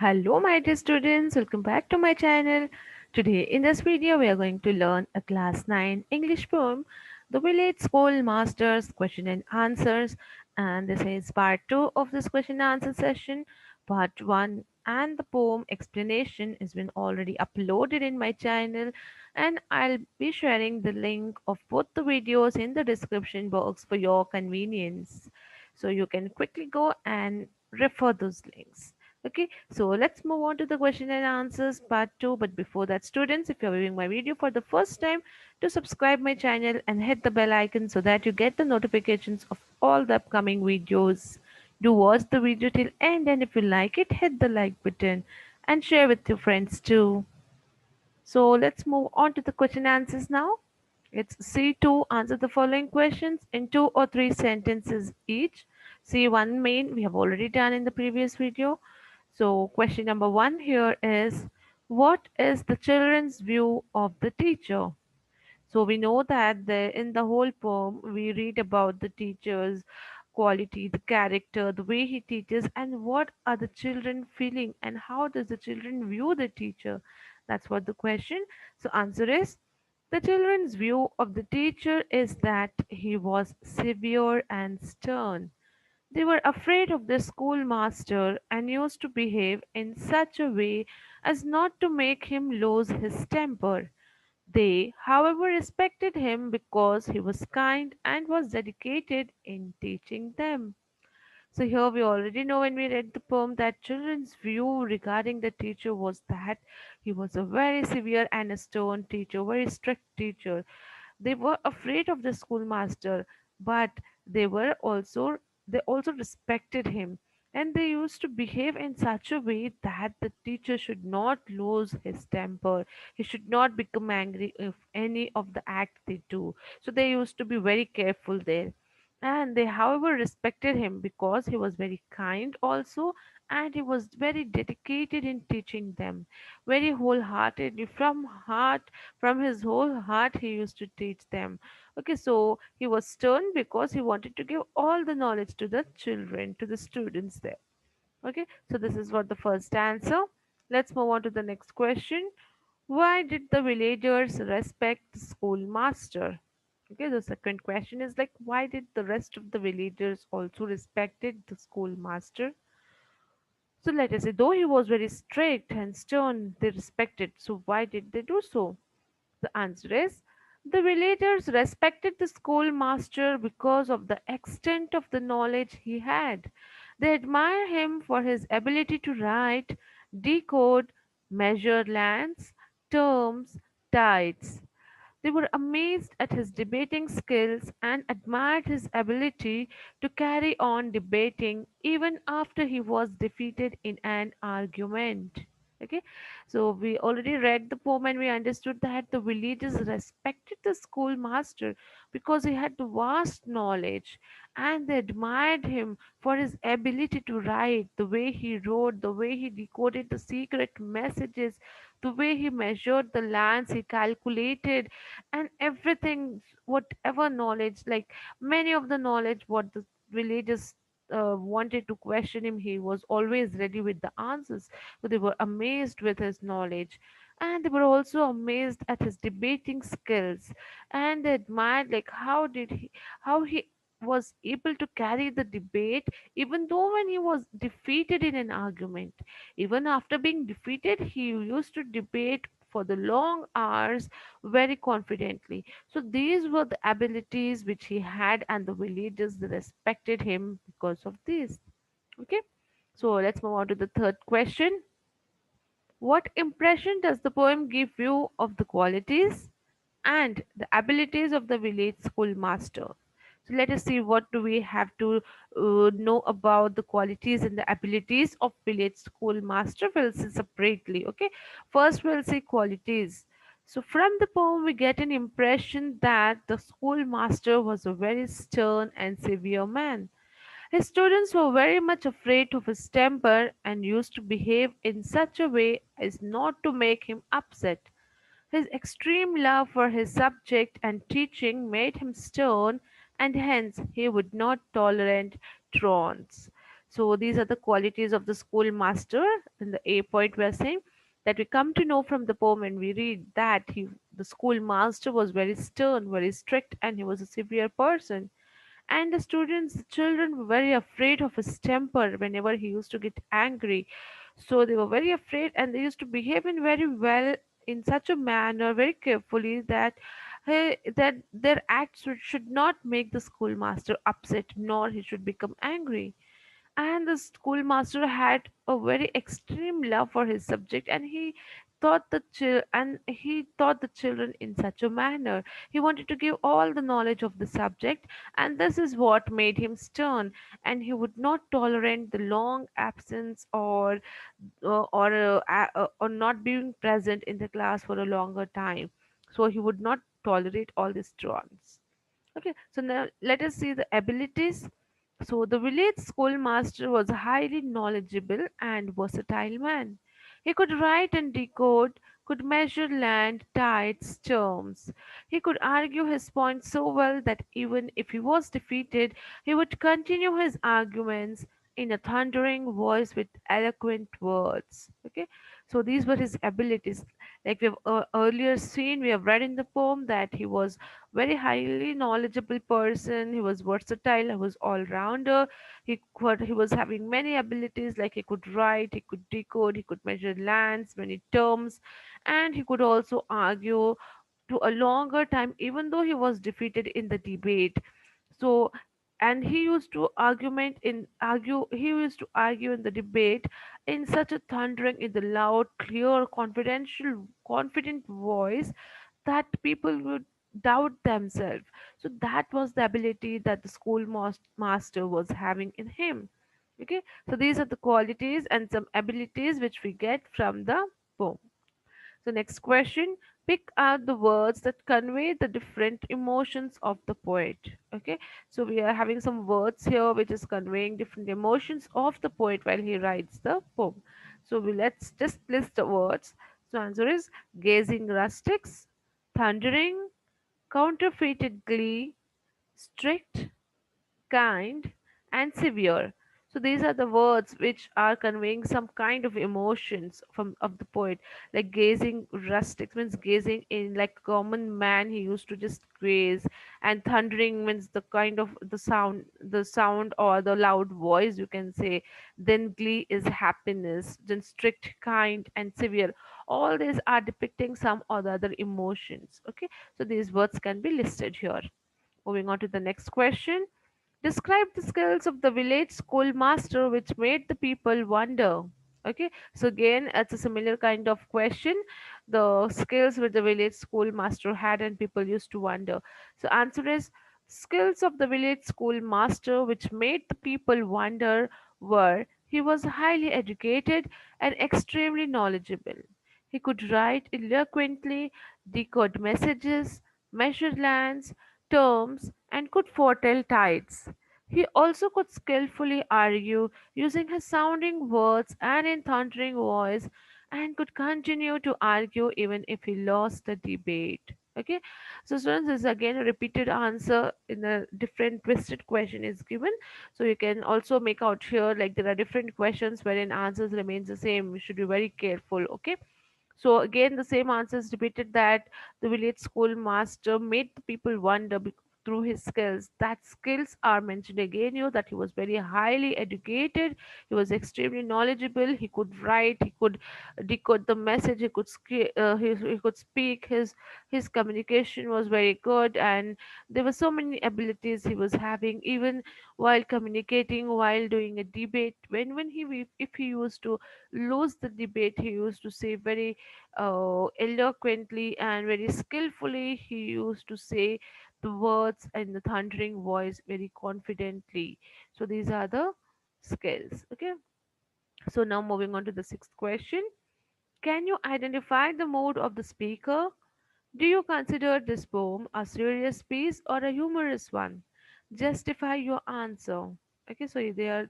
Hello my dear students, welcome back to my channel. Today in this video we are going to learn a class 9 English poem, The Village School Masters Question and Answers, and this is part 2 of this question and answer session. Part 1 and the poem explanation has been already uploaded in my channel, and I'll be sharing the link of both the videos in the description box for your convenience. So you can quickly go and refer those links. Okay, so let's move on to the question and answers part 2. But before that, students, if you're viewing my video for the first time, to subscribe my channel and hit the bell icon so that you get the notifications of all the upcoming videos. Do watch the video till end, and if you like it, hit the like button and share with your friends too. So let's move on to the question answers now. It's C2. Answer the following questions in 2 or 3 sentences each. C1 main we have already done in the previous video. So question number 1 here is, what is the children's view of the teacher? So we know that in the whole poem we read about the teacher's quality, the character, the way he teaches, and what are the children feeling, and how does the children view the teacher. That's what the question. So answer is, the children's view of the teacher is that he was severe and stern. They were afraid of the schoolmaster and used to behave in such a way as not to make him lose his temper. They, however, respected him because he was kind and was dedicated in teaching them. So here we already know when we read the poem that children's view regarding the teacher was that he was a very severe and a stern teacher, very strict teacher. They were afraid of the schoolmaster, but they were also they also respected him, and they used to behave in such a way that the teacher should not lose his temper. He should not become angry if any of the act they do. So they used to be very careful there. And they, however, respected him because he was very kind also, and he was very dedicated in teaching them, very wholeheartedly from his whole heart he used to teach them. Okay, so he was stern because he wanted to give all the knowledge to the children, to the students there. Okay, so this is what the first answer. Let's move on to the next question. Why did the villagers respect the schoolmaster? Okay, the second question is like, why did the rest of the villagers also respected the schoolmaster? So let us say, though he was very strict and stern, they respected. So why did they do so? The answer is, the villagers respected the schoolmaster because of the extent of the knowledge he had. They admire him for his ability to write, decode, measure lands, terms, tides. They were amazed at his debating skills and admired his ability to carry on debating even after he was defeated in an argument. Okay, so we already read the poem and we understood that the villagers respected the schoolmaster because he had the vast knowledge, and they admired him for his ability to write, the way he wrote, the way he decoded the secret messages, the way he measured the lands, he calculated, and everything, whatever knowledge, like many of the knowledge what the villagers wanted to question him, he was always ready with the answers. So they were amazed with his knowledge, and they were also amazed at his debating skills, and they admired like how he was able to carry the debate even though when he was defeated in an argument. Even after being defeated, he used to debate for the long hours very confidently. So these were the abilities which he had, and the villagers respected him because of this. Okay, so let's move on to the third question. What impression does the poem give you of the qualities and the abilities of the village schoolmaster? So let us see what do we have to know about the qualities and the abilities of village schoolmaster. We'll see separately. Okay, first we'll see qualities. So from the poem we get an impression that the schoolmaster was a very stern and severe man. His students were very much afraid of his temper and used to behave in such a way as not to make him upset. His extreme love for his subject and teaching made him stern, and hence he would not tolerate taunts. So these are the qualities of the schoolmaster. In the A point, we are saying that we come to know from the poem when we read that the schoolmaster was very stern, very strict, and he was a severe person. And the students, the children were very afraid of his temper whenever he used to get angry. So they were very afraid, and they used to behave in very well in such a manner, very carefully, that that their acts should not make the schoolmaster upset, nor he should become angry. And the schoolmaster had a very extreme love for his subject, and he taught the children in such a manner. He wanted to give all the knowledge of the subject, and this is what made him stern. And he would not tolerate the long absence or not being present in the class for a longer time. So he would not tolerate all these taunts. Okay, so now let us see the abilities. So the village schoolmaster was a highly knowledgeable and versatile man. He could write and decode, could measure land, tides, terms. He could argue his point so well that even if he was defeated, he would continue his arguments in a thundering voice with eloquent words. Okay, so these were his abilities. Like we have earlier seen, we have read in the poem that he was very highly knowledgeable person. He was versatile. He was all rounder. He was having many abilities, like he could write, he could decode, he could measure lands, many terms, and he could also argue to a longer time, even though he was defeated in the debate. So, and he used to argue in the debate in such a thundering, in the loud, clear, confident voice that people would doubt themselves. So that was the ability that the master was having in him. Okay, so these are the qualities and some abilities which we get from the poem. So next question, pick out the words that convey the different emotions of the poet. Okay, so we are having some words here which is conveying different emotions of the poet while he writes the poem. So let's just list the words. So answer is gazing rustics, thundering, counterfeited glee, strict, kind, and severe. So these are the words which are conveying some kind of emotions from of the poet. Like gazing rustic means gazing in like common man he used to just gaze, and thundering means the kind of the sound or the loud voice you can say. Then glee is happiness. Then strict, kind, and severe. All these are depicting some or the other emotions. Okay, so these words can be listed here. Moving on to the next question. Describe the skills of the village schoolmaster which made the people wonder. Okay, so again, it's a similar kind of question. The skills which the village schoolmaster had and people used to wonder. So, answer is skills of the village schoolmaster which made the people wonder were he was highly educated and extremely knowledgeable. He could write eloquently, decode messages, measure lands, terms, and could foretell tides. He also could skillfully argue using his sounding words and in thundering voice, and could continue to argue even if he lost the debate. Okay, so students, this is again a repeated answer in a different twisted question is given. So you can also make out here like there are different questions wherein answers remains the same. You should be very careful. Okay, so again, the same answer is repeated that the village schoolmaster made the people wonder through his skills. That skills are mentioned again here that he was very highly educated, he was extremely knowledgeable, he could write, he could decode the message, he could speak, his communication was very good, and there were so many abilities he was having even while communicating, while doing a debate. When he if he used to lose the debate, he used to say very eloquently and very skillfully. He used to say the words in the thundering voice very confidently. So these are the skills. Okay. So now moving on to the sixth question. Can you identify the mood of the speaker? Do you consider this poem a serious piece or a humorous one? Justify your answer. Okay, so there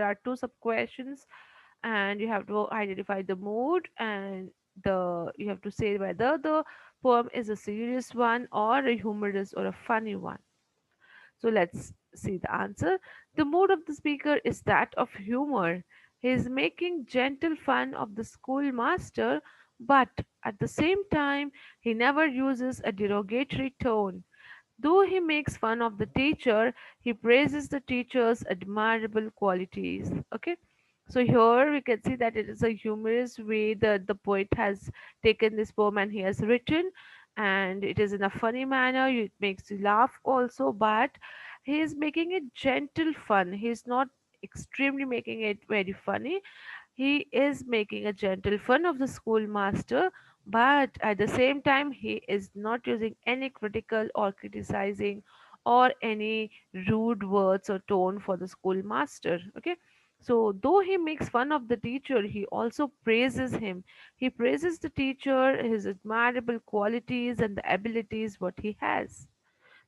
are two sub questions, and you have to identify the mood, and the you have to say whether the poem is a serious one or a humorous or a funny one. So let's see the answer. The mood of the speaker is that of humor. He is making gentle fun of the schoolmaster, but at the same time, he never uses a derogatory tone. Though he makes fun of the teacher, he praises the teacher's admirable qualities. Okay, so here we can see that it is a humorous way that the poet has taken this poem and he has written, and it is in a funny manner. It makes you laugh also, but he is making it gentle fun. He is not extremely making it very funny. He is making a gentle fun of the schoolmaster, but at the same time, he is not using any critical or criticizing or any rude words or tone for the schoolmaster. Okay, so though he makes fun of the teacher, he also praises him. He praises the teacher, his admirable qualities, and the abilities what he has.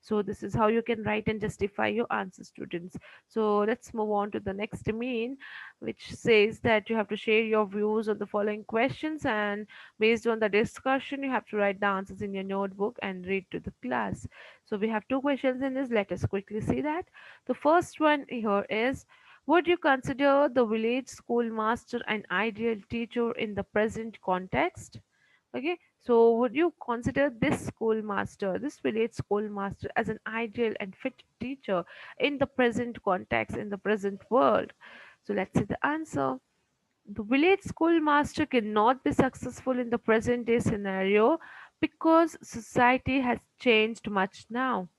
So this is how you can write and justify your answer, students. So let's move on to the next mean, which says that you have to share your views on the following questions, and based on the discussion you have to write the answers in your notebook and read to the class. So we have two questions in this. Let us quickly see that. The first one here is, would you consider the village schoolmaster an ideal teacher in the present context? Okay, so would you consider this schoolmaster, this village schoolmaster, as an ideal and fit teacher in the present context, in the present world? So let's see the answer. The village schoolmaster cannot be successful in the present day scenario because society has changed much now.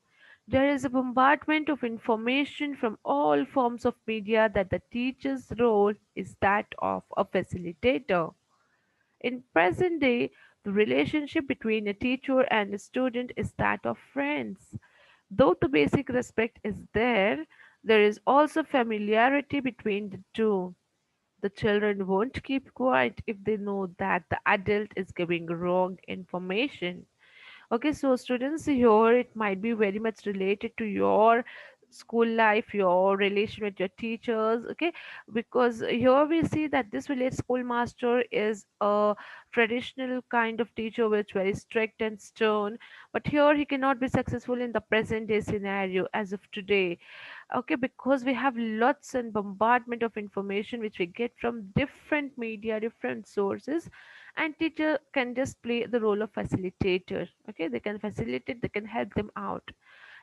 There is a bombardment of information from all forms of media that the teacher's role is that of a facilitator. In present day, the relationship between a teacher and a student is that of friends. Though the basic respect is there, there is also familiarity between the two. The children won't keep quiet if they know that the adult is giving wrong information. Okay, so students, here it might be very much related to your school life, your relation with your teachers. Okay, because here we see that this village schoolmaster is a traditional kind of teacher which very strict and stern, but here he cannot be successful in the present day scenario as of today. Okay, because we have lots and bombardment of information which we get from different media, different sources, and teacher can just play the role of facilitator. Okay, they can facilitate, they can help them out.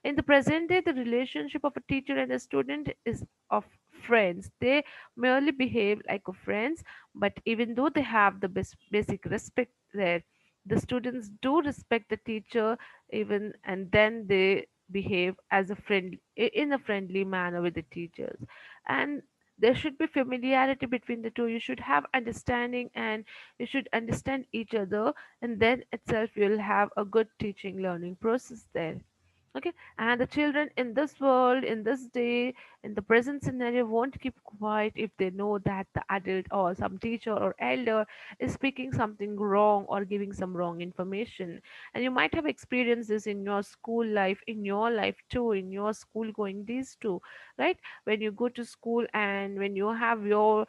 In the present day, the relationship of a teacher and a student is of friends. They merely behave like a friends, but even though they have the basic respect there, the students do respect the teacher even, and then they behave as a friend, in a friendly manner with the teachers. And there should be familiarity between the two. You should have understanding, and you should understand each other, and then itself you'll have a good teaching learning process there. Okay, and the children in this world, in this day, in the present scenario won't keep quiet if they know that the adult or some teacher or elder is speaking something wrong or giving some wrong information. And you might have experienced this in your school life, in your life too, in your school going days too, right? When you go to school and when you have your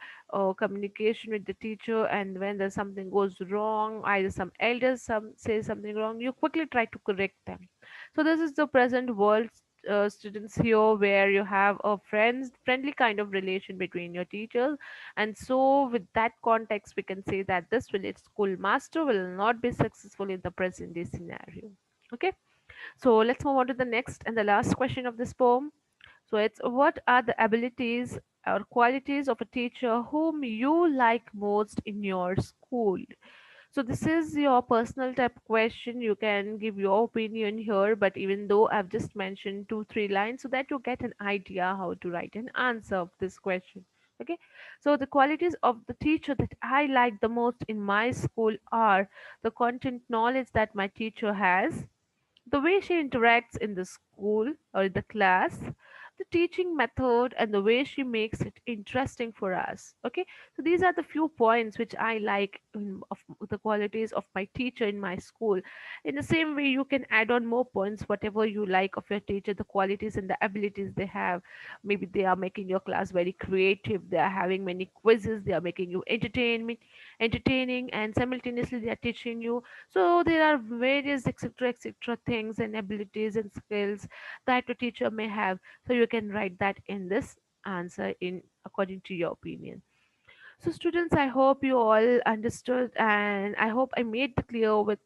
communication with the teacher, and when there's something goes wrong, either some elders some say something wrong, you quickly try to correct them. So this is the present world, students, here where you have a friendly kind of relation between your teachers. And so with that context we can say that this village school master will not be successful in the present day scenario. Okay, so let's move on to the next and the last question of this poem. So it's, what are the abilities or qualities of a teacher whom you like most in your school? So this is your personal type question. You can give your opinion here, but even though I've just mentioned two, three lines so that you get an idea how to write an answer of this question. Okay. So the qualities of the teacher that I like the most in my school are the content knowledge that my teacher has, the way she interacts in the school or the class, the teaching method, and the way she makes it interesting for us. Okay, so these are the few points which I like of the qualities of my teacher in my school. In the same way, you can add on more points, whatever you like of your teacher, the qualities and the abilities they have. Maybe they are making your class very creative, they are having many quizzes, they are making you entertaining, and simultaneously they are teaching you. So there are various etc things and abilities and skills that a teacher may have. So you you can write that in this answer in according to your opinion. So, students, I hope you all understood, and I hope I made it clear with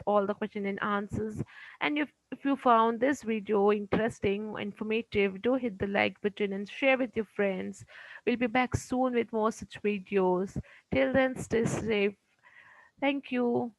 all the question and answers. And if you found this video interesting, informative, do hit the like button and share with your friends. We'll be back soon with more such videos. Till then, stay safe. Thank you.